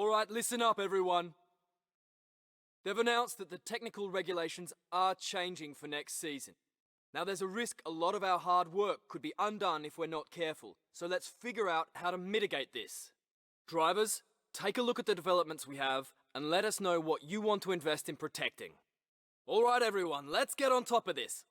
Alright, listen up everyone. They've announced that the technical regulations are changing for next season. Now there's a risk a lot of our hard work could be undone if we're not careful, so let's figure out how to mitigate this. Drivers, take a look at the developments we have and let us know what you want to invest in protecting. Alright everyone, let's get on top of this.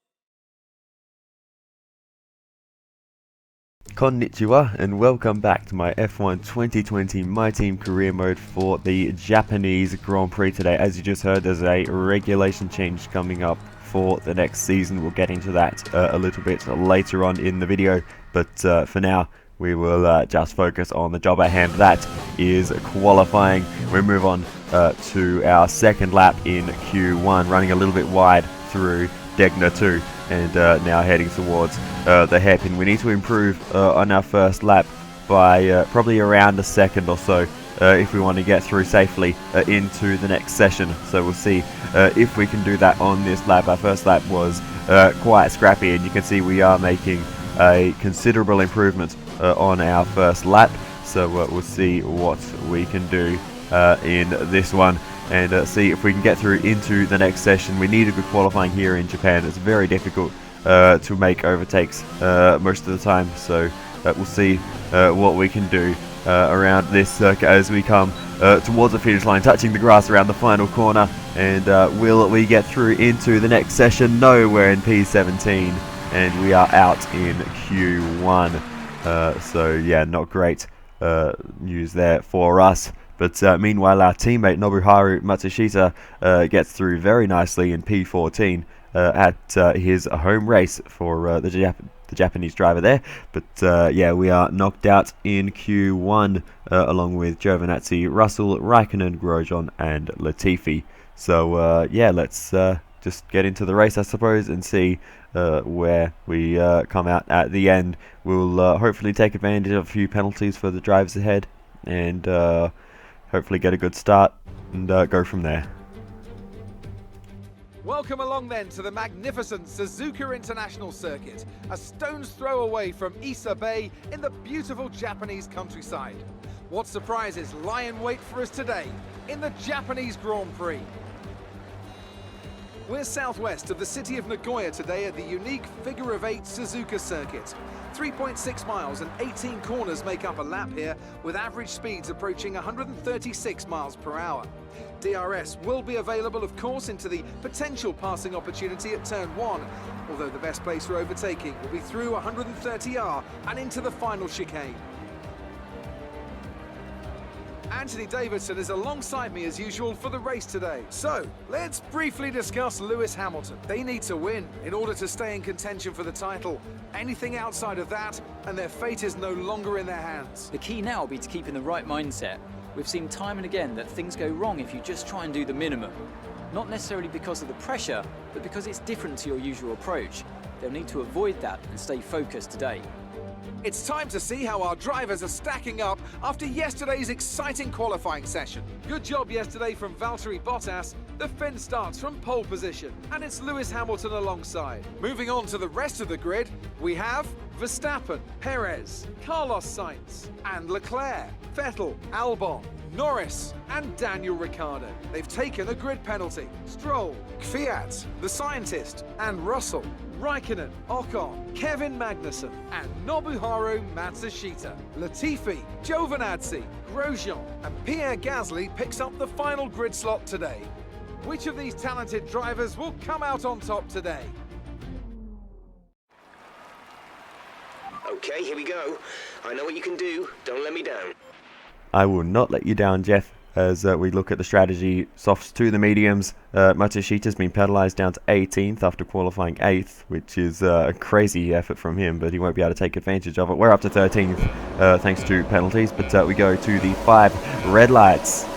Konnichiwa and welcome back to my F1 2020 My Team career mode for the Japanese Grand Prix today. As you just heard, there's a regulation change coming up for the next season. We'll get into that a little bit later on in the video, but for now we will just focus on the job at hand. That is qualifying. We move on to our second lap in Q1, running a little bit wide through Degner 2 and now heading towards the hairpin. We need to improve on our first lap by probably around a second or so if we want to get through safely into the next session. So we'll see if we can do that on this lap. Our first lap was quite scrappy, and you can see we are making a considerable improvement on our first lap. So we'll see what we can do in this one and see if we can get through into the next session. We need a good qualifying here in Japan. It's very difficult to make overtakes most of the time, so we'll see what we can do around this circuit as we come towards the finish line, touching the grass around the final corner. And will we get through into the next session? No, we're in P17 and we are out in Q1. So yeah, not great news there for us. But meanwhile, our teammate Nobuharu Matsushita gets through very nicely in P14 at his home race for the Japanese driver there. But yeah, we are knocked out in Q1 along with Giovinazzi, Russell, Raikkonen, Grosjean and Latifi. So yeah, let's just get into the race, I suppose, and see where we come out at the end. We'll hopefully take advantage of a few penalties for the drivers ahead and hopefully get a good start and go from there. Welcome along then to the magnificent Suzuka International Circuit, a stone's throw away from Ise Bay in the beautiful Japanese countryside. What surprises lie in wait for us today in the Japanese Grand Prix? We're southwest of the city of Nagoya today at the unique figure-of-8 Suzuka circuit. 3.6 miles and 18 corners make up a lap here, with average speeds approaching 136 miles per hour. DRS will be available, of course, into the potential passing opportunity at turn 1, although the best place for overtaking will be through 130R and into the final chicane. Anthony Davidson is alongside me as usual for the race today. So, let's briefly discuss Lewis Hamilton. They need to win in order to stay in contention for the title. Anything outside of that, and their fate is no longer in their hands. The key now will be to keep in the right mindset. We've seen time and again that things go wrong if you just try and do the minimum. Not necessarily because of the pressure, but because it's different to your usual approach. They'll need to avoid that and stay focused today. It's time to see how our drivers are stacking up after yesterday's exciting qualifying session. Good job yesterday from Valtteri Bottas. The Finn starts from pole position, and it's Lewis Hamilton alongside. Moving on to the rest of the grid, we have Verstappen, Perez, Carlos Sainz, and Leclerc, Vettel, Albon, Norris and Daniel Ricciardo. They've taken a grid penalty. Stroll, Kvyat, the scientist, and Russell, Raikkonen, Ocon, Kevin Magnussen, and Nobuharu Matsushita. Latifi, Giovinazzi, Grosjean, and Pierre Gasly picks up the final grid slot today. Which of these talented drivers will come out on top today? Okay, here we go. I know what you can do. Don't let me down. I will not let you down, Jeff, as we look at the strategy. Softs to the mediums. Matsushita's been penalised down to 18th after qualifying 8th, which is a crazy effort from him, but he won't be able to take advantage of it. We're up to 13th thanks to penalties, but we go to the 5 red lights.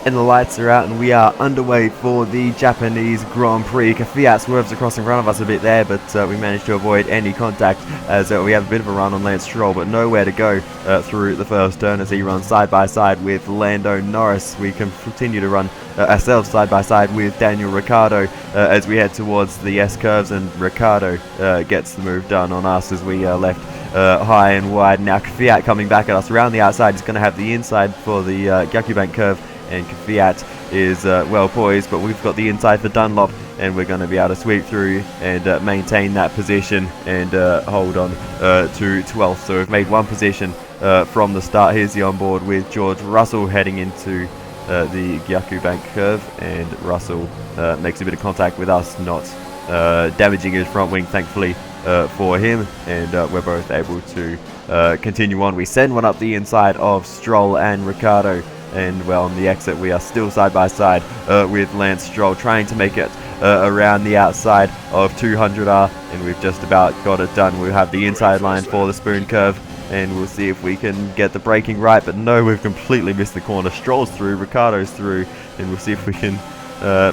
And the lights are out and we are underway for the Japanese Grand Prix. Kvyat swerves across in front of us a bit there, but we managed to avoid any contact as we have a bit of a run on Lance Stroll, but nowhere to go through the first turn as he runs side by side with Lando Norris. We can continue to run ourselves side by side with Daniel Ricciardo as we head towards the S-curves, and Ricciardo gets the move done on us as we left high and wide. Now Kvyat coming back at us around the outside. He's going to have the inside for the Gyakubank curve, and Kvyat is well poised, but we've got the inside for Dunlop, and we're going to be able to sweep through and maintain that position and hold on to 12th. So we've made one position from the start. Here's the onboard with George Russell heading into the Gyakubank curve, and Russell makes a bit of contact with us, not damaging his front wing, thankfully for him, and we're both able to continue on. We send one up the inside of Stroll and Ricciardo, and well, on the exit we are still side by side with Lance Stroll trying to make it around the outside of 200R, and we've just about got it done. We'll have the inside line for the spoon curve, and we'll see if we can get the braking right, but no, we've completely missed the corner. Stroll's through, Ricciardo's through, and we'll see if we can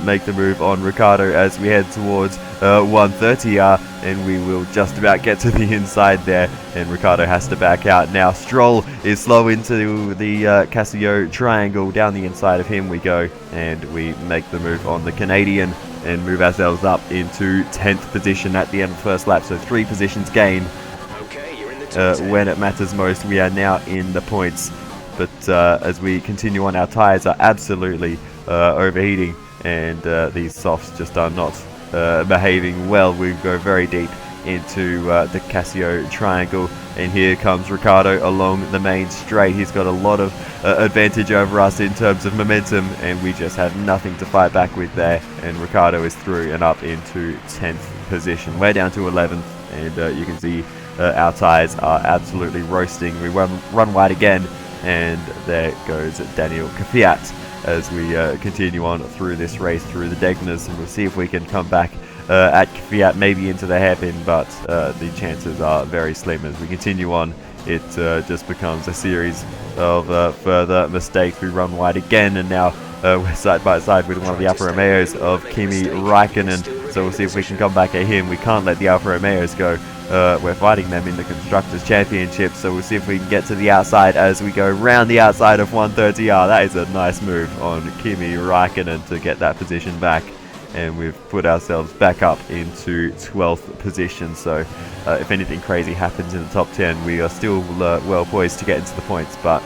make the move on Ricciardo as we head towards 130R, and we will just about get to the inside there, and Ricciardo has to back out. Now Stroll is slow into the Casio triangle. Down the inside of him we go, and we make the move on the Canadian and move ourselves up into 10th position at the end of the first lap, so 3 positions gained. When it matters most, we are now in the points, but as we continue on, our tyres are absolutely overheating, and these softs just are not behaving well. We go very deep into the Casio triangle, and here comes Ricciardo along the main straight. He's got a lot of advantage over us in terms of momentum, and we just have nothing to fight back with there, and Ricciardo is through and up into 10th position. We're down to 11th, and you can see our tyres are absolutely roasting. We run wide again, and there goes Daniel Kvyat as we continue on through this race through the Degnas, and we'll see if we can come back at Kvyat, maybe into the hairpin, but the chances are very slim. As we continue on, it just becomes a series of further mistakes. We run wide again, and now we're side by side with one of the Alfa Romeos of Kimi Räikkönen, so we'll see if we can come back at him. We can't let the Alfa Romeos go. We're fighting them in the Constructors Championship, so we'll see if we can get to the outside as we go round the outside of 130R. That is a nice move on Kimi Räikkönen to get that position back, and we've put ourselves back up into 12th position. So if anything crazy happens in the top 10, we are still well poised to get into the points, but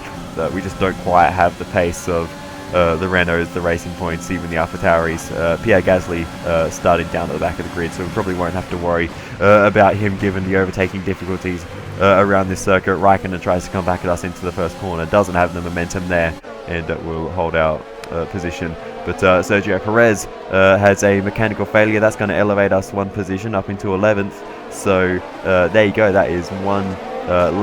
we just don't quite have the pace of the Renaults, the Racing Points, even the AlphaTauris. Pierre Gasly started down at the back of the grid, so we probably won't have to worry about him given the overtaking difficulties around this circuit. Raikkonen tries to come back at us into the first corner, doesn't have the momentum there, and will hold our position. But Sergio Perez has a mechanical failure. That's going to elevate us one position up into 11th. So there you go. That is one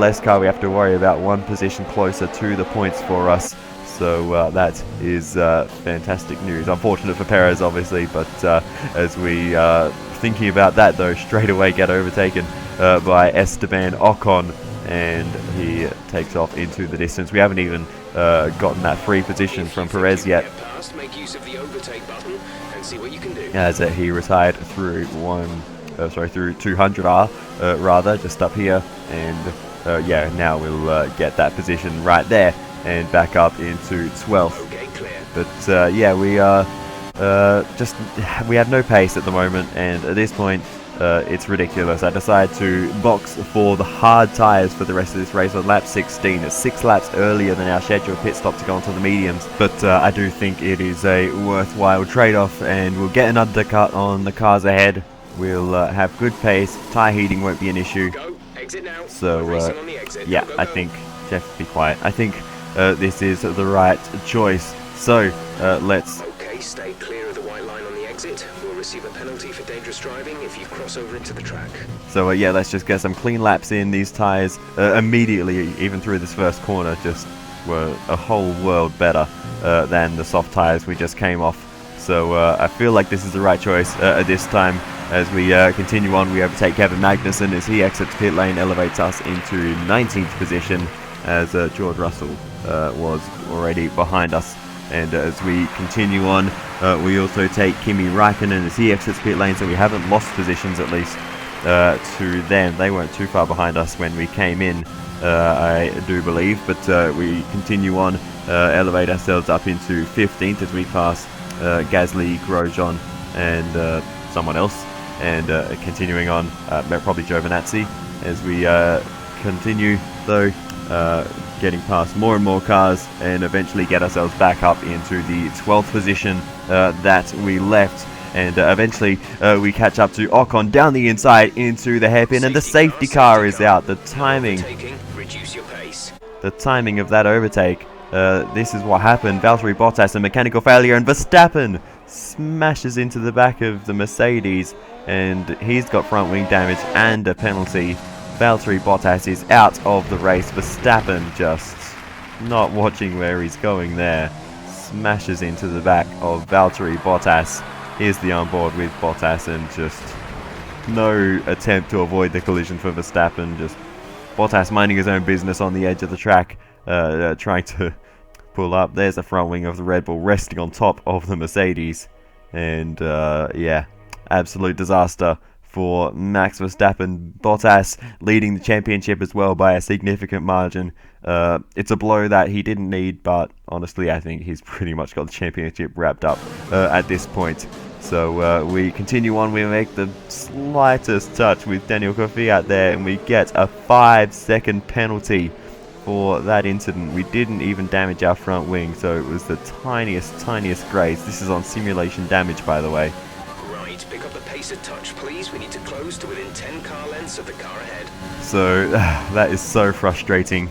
less car we have to worry about, one position closer to the points for us. So that is fantastic news. Unfortunate for Perez, obviously, but as we thinking about that, though, straight away get overtaken by Esteban Ocon, and he takes off into the distance. We haven't even gotten that free position from Perez yet, as he retired through through 200R rather, just up here, and yeah, now we'll get that position right there and back up into 12th. But yeah, we are we have no pace at the moment, and at this point it's ridiculous. I decided to box for the hard tyres for the rest of this race on lap 16. It's 6 laps earlier than our scheduled pit stop to go onto the mediums, but I do think it is a worthwhile trade-off, and we'll get an undercut on the cars ahead. We'll have good pace, tyre heating won't be an issue. So yeah, I think, Jeff, be quiet. I think this is the right choice. So let's... Okay, stay clear of the white line on the exit. We'll receive a penalty for dangerous driving if you cross over into the track. So yeah, let's just get some clean laps in. These tyres immediately, even through this first corner, just were a whole world better than the soft tyres we just came off. So I feel like this is the right choice at this time. As we continue on, we overtake Kevin Magnussen as he exits pit lane, elevates us into 19th position, as George Russell was already behind us. And as we continue on, we also take Kimi Räikkönen as he exits pit lane, so we haven't lost positions, at least to them. They weren't too far behind us when we came in, I do believe, but we continue on, elevate ourselves up into 15th as we pass Gasly, Grosjean, and someone else, and continuing on, probably Giovinazzi, as we continue though, getting past more and more cars, and eventually get ourselves back up into the 12th position that we left. And eventually we catch up to Ocon down the inside into the hairpin, and the safety car is out. The timing of that overtake, this is what happened. Valtteri Bottas, a mechanical failure, and Verstappen smashes into the back of the Mercedes, and he's got front wing damage and a penalty. Valtteri Bottas is out of the race. Verstappen just not watching where he's going there. Smashes into the back of Valtteri Bottas. Here's the onboard with Bottas, and just no attempt to avoid the collision for Verstappen. Just Bottas minding his own business on the edge of the track, trying to pull up. There's the front wing of the Red Bull resting on top of the Mercedes. And yeah, absolute disaster for Max Verstappen. Bottas leading the championship as well by a significant margin. It's a blow that he didn't need, but honestly I think he's pretty much got the championship wrapped up at this point. So we continue on. We make the slightest touch with Daniel Kvyat there, and we get a 5-second penalty for that incident. We didn't even damage our front wing, so it was the tiniest graze. This is on simulation damage, by the way. Right, pick up the pace a touch, please. We need to close to within 10 car lengths of the car ahead. So that is so frustrating.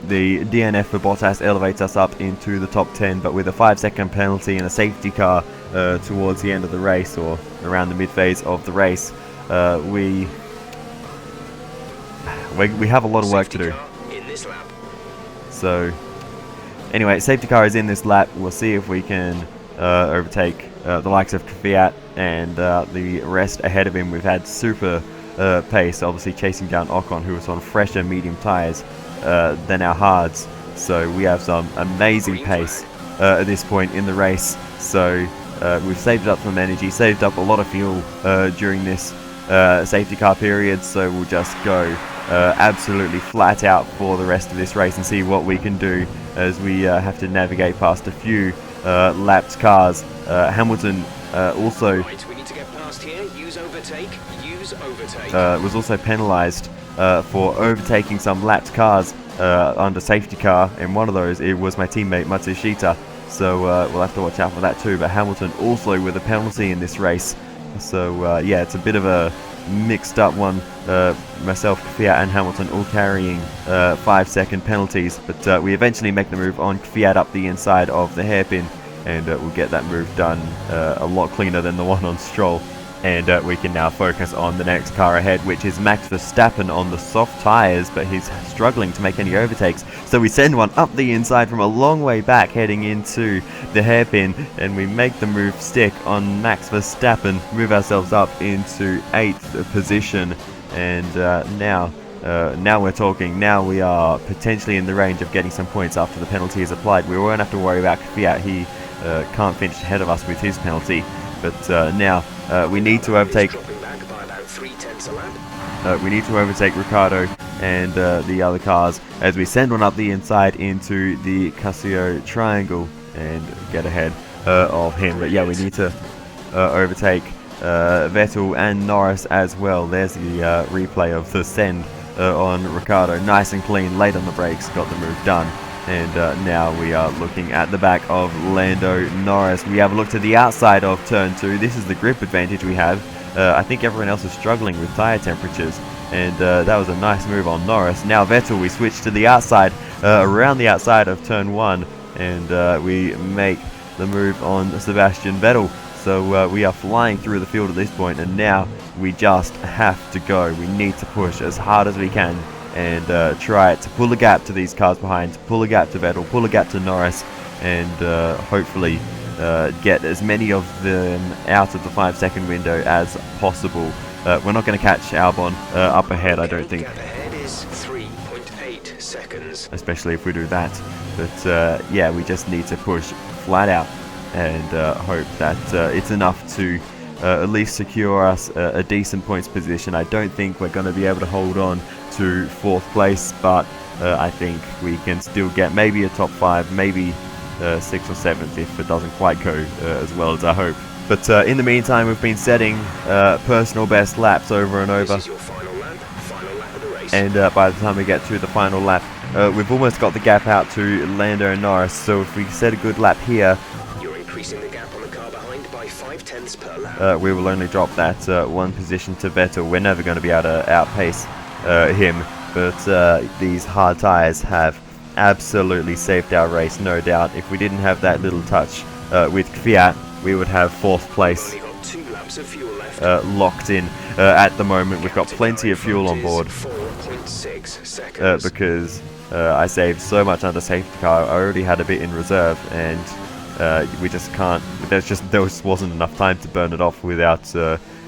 The DNF for Bottas elevates us up into the top 10, but with a 5-second penalty and a safety car towards the end of the race, or around the mid-phase of the race, we have a lot of work to do. So anyway, safety car is in this lap. We'll see if we can overtake the likes of Kvyat and the rest ahead of him. We've had super pace, obviously chasing down Ocon, who was on fresher medium tyres than our hards. So we have some amazing pace at this point in the race. So we've saved up some energy, saved up a lot of fuel during this safety car period. So we'll just go absolutely flat out for the rest of this race and see what we can do as we have to navigate past a few lapped cars. Hamilton also was also penalised for overtaking some lapped cars under safety car, and one of those, it was my teammate Matsushita, so we'll have to watch out for that too. But Hamilton also with a penalty in this race, so yeah, it's a bit of a mixed up one. Myself, Kvyat and Hamilton all carrying 5-second penalties, but we eventually make the move on Kvyat up the inside of the hairpin, and we'll get that move done a lot cleaner than the one on Stroll. And we can now focus on the next car ahead, which is Max Verstappen on the soft tyres, but he's struggling to make any overtakes. So we send one up the inside from a long way back, heading into the hairpin, and we make the move stick on Max Verstappen, move ourselves up into 8th position. And now we're talking. Now we are potentially in the range of getting some points after the penalty is applied. We won't have to worry about Kvyat. He can't finish ahead of us with his penalty. But now we need to overtake. We need to overtake Ricciardo and the other cars as we send one up the inside into the Casio triangle and get ahead of him. But yeah, we need to overtake Vettel and Norris as well. There's the replay of the send on Ricciardo. Nice and clean, late on the brakes, got the move done. And now we are looking at the back of Lando Norris. We have a look to the outside of turn 2. This is the grip advantage we have. I think everyone else is struggling with tyre temperatures, and that was a nice move on Norris. Now Vettel, we switch to the outside, around the outside of turn 1, and we make the move on Sebastian Vettel. So we are flying through the field at this point, and now we just have to go. We need to push as hard as we can and try to pull a gap to these cars behind, pull a gap to Vettel, pull a gap to Norris, and hopefully get as many of them out of the 5-second window as possible. We're not going to catch Albon up ahead, I don't think. Ahead is 3.8 seconds. Especially if we do that. But yeah, we just need to push flat out and hope that it's enough to at least secure us a decent points position. I don't think we're going to be able to hold on to 4th place, but I think we can still get maybe a top 5, maybe 6th or 7th if it doesn't quite go as well as I hope. But in the meantime, we've been setting personal best laps over and over. This is your final lap of the race. race. And by the time we get to the final lap, we've almost got the gap out to Lando Norris. So if we set a good lap here, You're increasing the gap on the car behind by 0.5 per lap. we will only drop that one position to Vettel. We're never going to be able to outpace him, but these hard tyres have absolutely saved our race, no doubt. If we didn't have that little touch with Fiat, we would have 4th place Only got 2 laps of fuel left. locked in at the moment. We've got plenty of fuel on board 4.6 seconds. because I saved so much under safety car. I already had a bit in reserve, and we just can't. There just wasn't enough time to burn it off without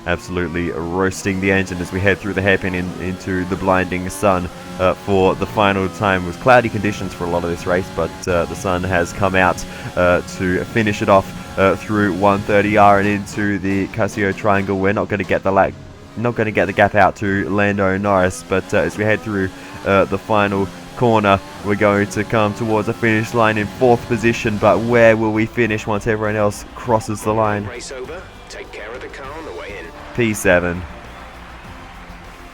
absolutely roasting the engine as we head through the hairpin into the blinding sun for the final time. It was cloudy conditions for a lot of this race, but the sun has come out to finish it off through 130R and into the Casio Triangle. We're not going to get the gap out to Lando Norris, but as we head through the final corner, we're going to come towards the finish line in 4th position. But where will we finish once everyone else crosses the line? Race over. Take care of the car on the way in. P7.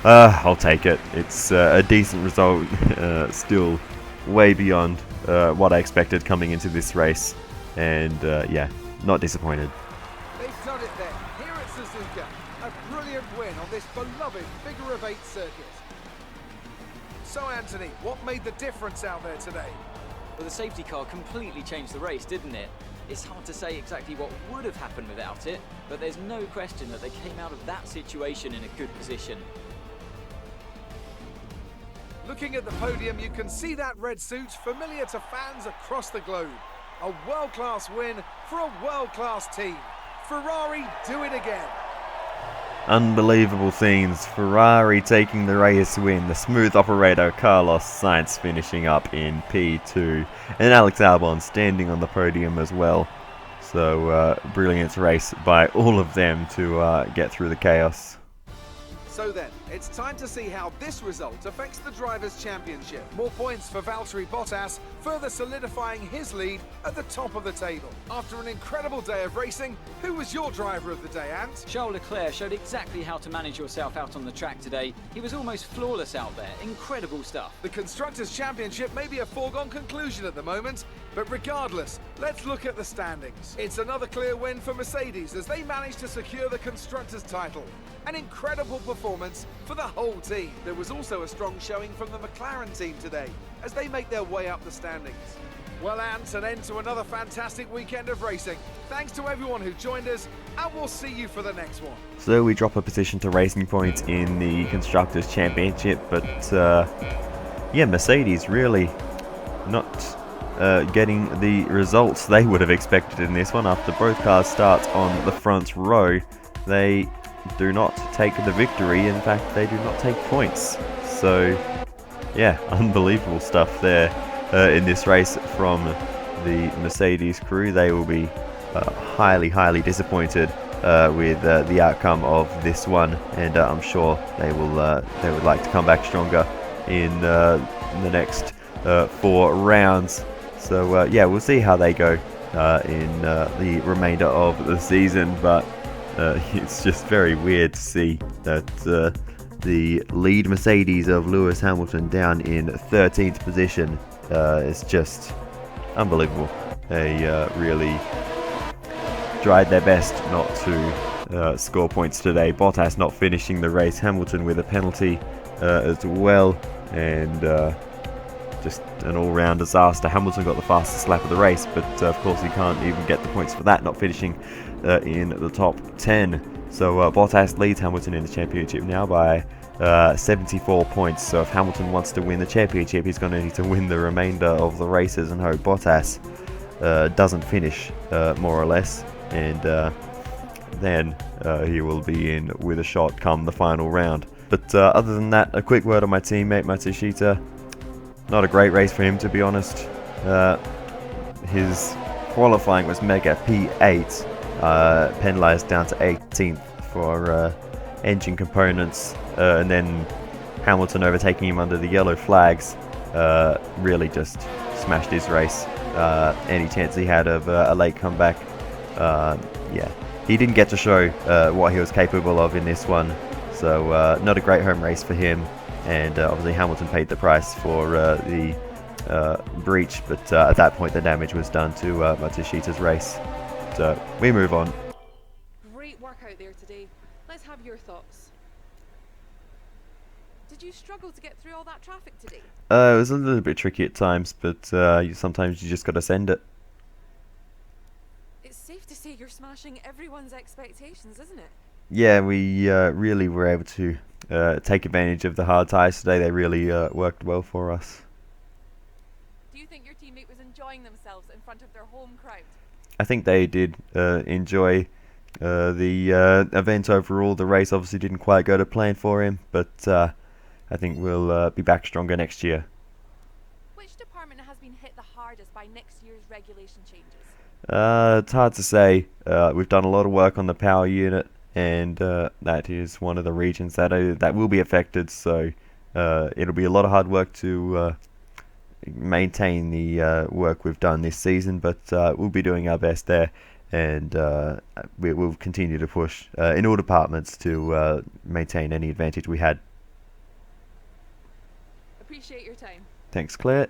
I'll take it. It's a decent result, still way beyond what I expected coming into this race, and yeah, not disappointed. They've done it then, here at Suzuka. A brilliant win on this beloved figure of 8 circuit. So Anthony, what made the difference out there today? Well, the safety car completely changed the race, didn't it? It's hard to say exactly what would have happened without it, but there's no question that they came out of that situation in a good position. Looking at the podium, you can see that red suit familiar to fans across the globe. A world-class win for a world-class team. Ferrari do it again. Unbelievable scenes. Ferrari taking the race win. The smooth operator Carlos Sainz finishing up in P2. And Alex Albon standing on the podium as well. So brilliant race by all of them to get through the chaos. So then, it's time to see how this result affects the Drivers' Championship. More points for Valtteri Bottas, further solidifying his lead at the top of the table. After an incredible day of racing, who was your driver of the day, Ant? Charles Leclerc showed exactly how to manage yourself out on the track today. He was almost flawless out there. Incredible stuff. The Constructors' Championship may be a foregone conclusion at the moment, but regardless, let's look at the standings. It's another clear win for Mercedes as they managed to secure the Constructors' title. An incredible performance for the whole team. There was also a strong showing from the McLaren team today as they make their way up the standings. Well, Ant, an end to another fantastic weekend of racing. Thanks to everyone who joined us, and we'll see you for the next one. So we drop a position to Racing Point in the Constructors Championship, but yeah, Mercedes really not getting the results they would have expected in this one. After both cars start on the front row, they do not take the victory. In fact, they do not take points. So yeah, unbelievable stuff there in this race from the Mercedes crew. They will be highly disappointed with the outcome of this one, and I'm sure they would like to come back stronger in the next 4 rounds. So yeah, we'll see how they go in the remainder of the season, but it's just very weird to see that the lead Mercedes of Lewis Hamilton down in 13th position. It's just unbelievable. They really tried their best not to score points today. Bottas not finishing the race, Hamilton with a penalty as well, and just an all-round disaster. Hamilton got the fastest lap of the race, but of course he can't even get the points for that, not finishing in the top 10. So Bottas leads Hamilton in the championship now by 74 points. So if Hamilton wants to win the championship, he's going to need to win the remainder of the races and hope Bottas doesn't finish, more or less, and then he will be in with a shot come the final round. But other than that, a quick word on my teammate Matsushita. Not a great race for him, to be honest. His qualifying was mega P8, penalised down to 18th for engine components, and then Hamilton overtaking him under the yellow flags really just smashed his race. Any chance he had of a late comeback, yeah, he didn't get to show what he was capable of in this one. So not a great home race for him. and obviously Hamilton paid the price for the breach, but at that point the damage was done to Matsushita's race. So we move on. Great work out there today. Let's have your thoughts. Did you struggle to get through all that traffic today? It was a little bit tricky at times, but sometimes you just got to send it. It's safe to say you're smashing everyone's expectations, isn't it? Yeah, we really were able to take advantage of the hard tyres today. They really worked well for us. Do you think your teammate was enjoying themselves in front of their home crowd? I think they did enjoy the event overall. The race obviously didn't quite go to plan for him, but I think we'll be back stronger next year. Which department has been hit the hardest by next year's regulation changes? It's hard to say. We've done a lot of work on the power unit, and that is one of the regions that will be affected. So it'll be a lot of hard work to maintain the work we've done this season, but we'll be doing our best there, and we will continue to push in all departments to maintain any advantage we had. Appreciate your time. Thanks, Claire.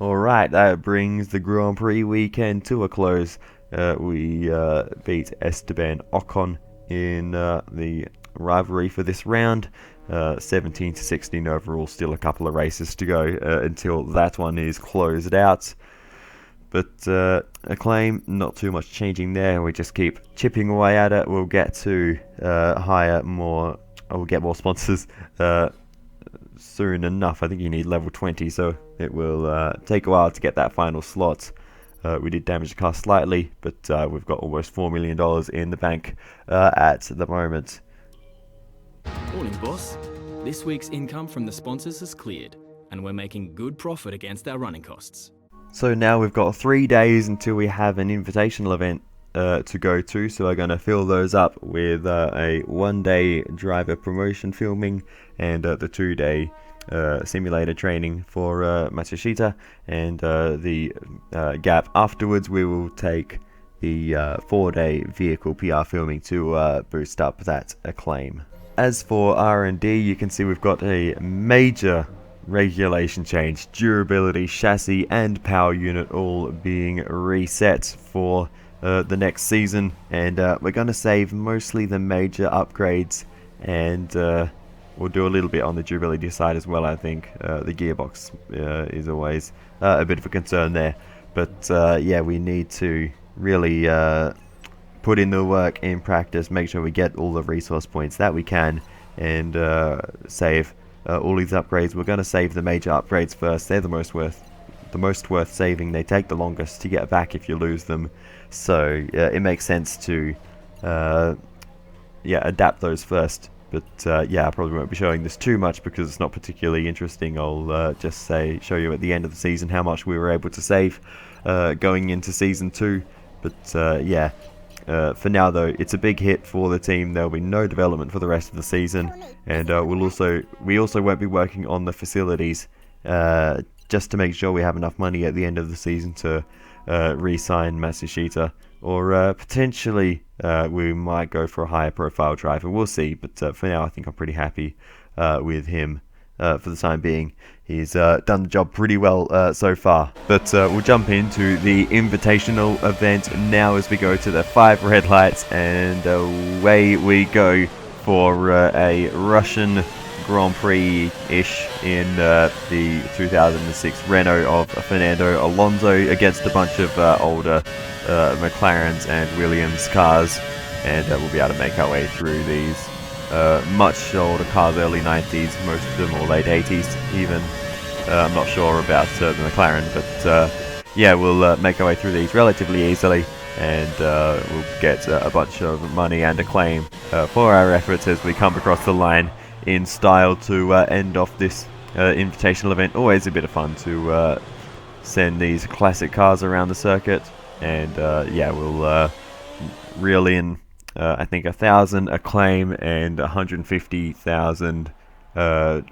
Alright, that brings the Grand Prix weekend to a close. We beat Esteban Ocon in the rivalry for this round. 17 to 16 overall, still a couple of races to go until that one is closed out. But Acclaim, not too much changing there. We just keep chipping away at it. We'll get to we'll get more sponsors soon enough. I think you need level 20, so it will take a while to get that final slot. We did damage the car slightly, but we've got almost $4 million in the bank at the moment. Morning, boss. This week's income from the sponsors has cleared, and we're making good profit against our running costs. So now we've got 3 days until we have an invitational event to go to, so we're going to fill those up with a 1-day driver promotion filming and the 2-day simulator training for Matsushita, and the gap afterwards we will take the 4-day vehicle PR filming to boost up that acclaim. As for R&D, you can see we've got a major regulation change, durability, chassis and power unit all being reset for the next season, and we're going to save mostly the major upgrades, and we'll do a little bit on the durability side as well. I think the gearbox is always a bit of a concern there, but yeah, we need to really put in the work in practice, make sure we get all the resource points that we can, and save all these upgrades. We're going to save the major upgrades first. They're the most worth saving. They take the longest to get back if you lose them, so it makes sense to adapt those first. But yeah, I probably won't be showing this too much because it's not particularly interesting. I'll just show you at the end of the season how much we were able to save going into season 2. But yeah, for now though, it's a big hit for the team. There'll be no development for the rest of the season, and we also won't be working on the facilities just to make sure we have enough money at the end of the season to re-sign Matsushita, or potentially we might go for a higher profile driver. We'll see, but for now I think I'm pretty happy with him for the time being. He's done the job pretty well so far. But we'll jump into the invitational event now as we go to the 5 red lights, and away we go for a Russian Grand Prix-ish in the 2006 Renault of Fernando Alonso against a bunch of older McLarens and Williams cars, and we'll be able to make our way through these much older cars, early 90s, most of them, or late 80s even. I'm not sure about the McLaren, but yeah, we'll make our way through these relatively easily, and we'll get a bunch of money and acclaim for our efforts as we come across the line in style to end off this invitational event. Always a bit of fun to send these classic cars around the circuit, and yeah, we'll reel in I think 1,000 acclaim and 150,000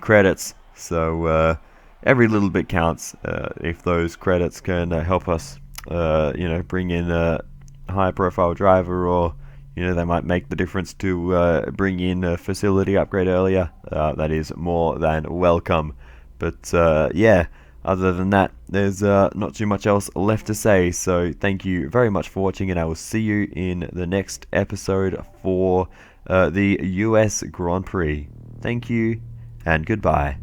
credits, so every little bit counts. If those credits can help us bring in a high profile driver, or you know, they might make the difference to bring in a facility upgrade earlier. That is more than welcome. But yeah, other than that, there's not too much else left to say. So thank you very much for watching, and I will see you in the next episode for the US Grand Prix. Thank you, and goodbye.